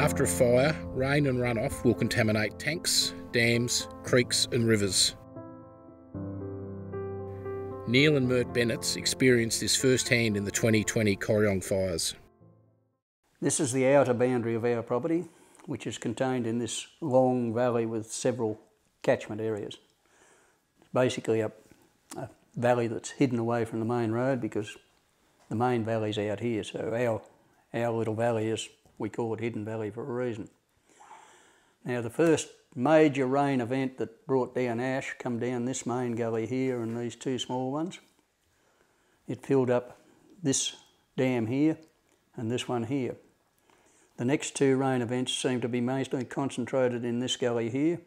After a fire, rain and runoff will contaminate tanks, dams, creeks and rivers. Neil and Mert Bennetts experienced this firsthand in the 2020 Corryong fires. This is the outer boundary of our property, which is contained in this long valley with several catchment areas. It's basically a valley that's hidden away from the main road because the main valley's out here, so our little valley is, we call it Hidden Valley for a reason. Now the first major rain event that brought down ash come down this main gully here and these two small ones. It filled up this dam here and this one here. The next two rain events seem to be mostly concentrated in this gully here,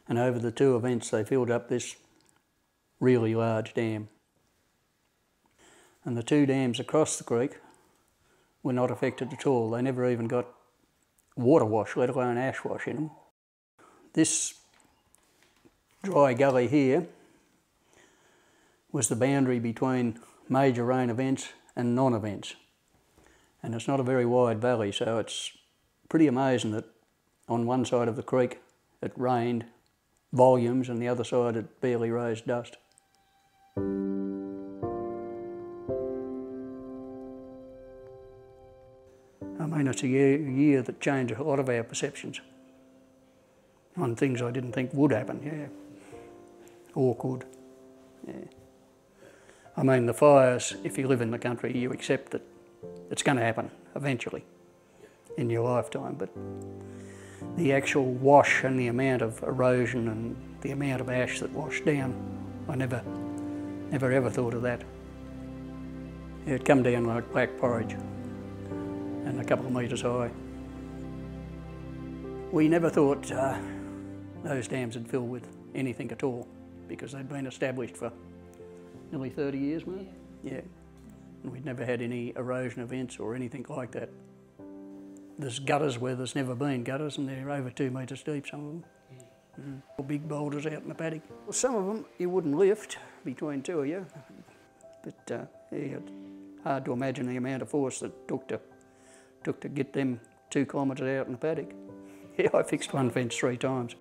and over the two events they filled up this really large dam. And the two dams across the creek were not affected at all. They never even got water wash, let alone ash wash in them. This dry gully here was the boundary between major rain events and non-events. And it's not a very wide valley, so it's pretty amazing that on one side of the creek it rained volumes and the other side it barely raised dust. I mean, it's a year that changed a lot of our perceptions on things I didn't think would happen, yeah, or could, yeah. I mean, the fires, if you live in the country, you accept that it's going to happen eventually in your lifetime, but the actual wash and the amount of erosion and the amount of ash that washed down, I never ever thought of that. It'd come down like black porridge and a couple of metres high. We never thought those dams would fill with anything at all because they'd been established for nearly 30 years, mate. Yeah. And we'd never had any erosion events or anything like that. There's gutters where there's never been gutters, and they're over 2 metres deep, some of them. Big boulders out in the paddock. Well, some of them you wouldn't lift between two of you, but yeah, it's hard to imagine the amount of force that took to get them 2 kilometres out in the paddock. Yeah, I fixed one fence 3 times.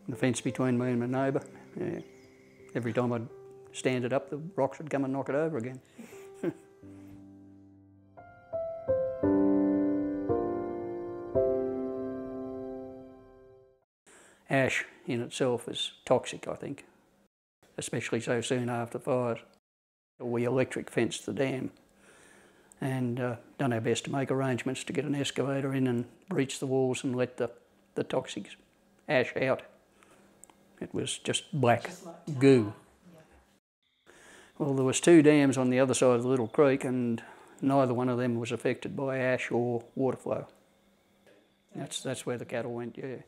The fence between me and my neighbour, yeah. Every time I'd stand it up, the rocks would come and knock it over again. Ash in itself is toxic, I think, especially so soon after fires. We electric fenced the dam and done our best to make arrangements to get an excavator in and breach the walls and let the toxic ash out. It was just black goo. Well, there was 2 dams on the other side of the little creek and neither one of them was affected by ash or water flow. That's where the cattle went, yeah.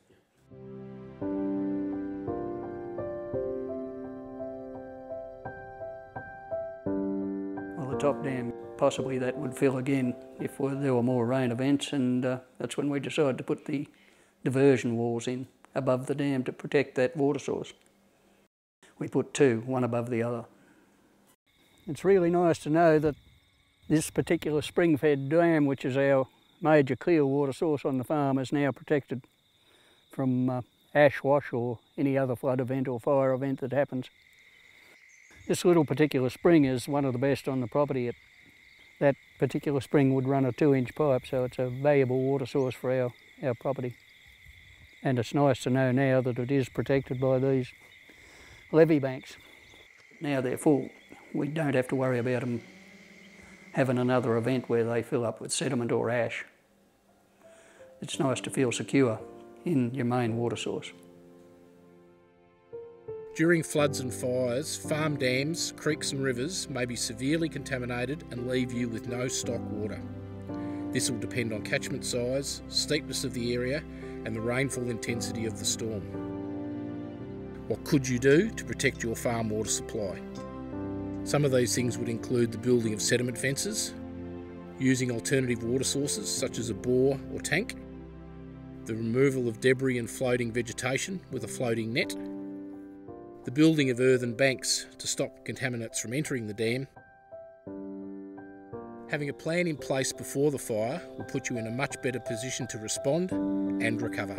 Well, the top dam, possibly that would fill again if there were more rain events, and that's when we decided to put the diversion walls in above the dam to protect that water source. We put 2, one above the other. It's really nice to know that this particular spring-fed dam, which is our major clear water source on the farm, is now protected from ash wash or any other flood event or fire event that happens. This little particular spring is one of the best on the property. That particular spring would run a 2-inch pipe, so it's a valuable water source for our property. And it's nice to know now that it is protected by these levee banks. Now they're full. We don't have to worry about them having another event where they fill up with sediment or ash. It's nice to feel secure in your main water source. During floods and fires, farm dams, creeks and rivers may be severely contaminated and leave you with no stock water. This will depend on catchment size, steepness of the area and the rainfall intensity of the storm. What could you do to protect your farm water supply? Some of these things would include the building of sediment fences, using alternative water sources such as a bore or tank, the removal of debris and floating vegetation with a floating net, the building of earthen banks to stop contaminants from entering the dam, Having a plan in place before the fire will put you in a much better position to respond and recover.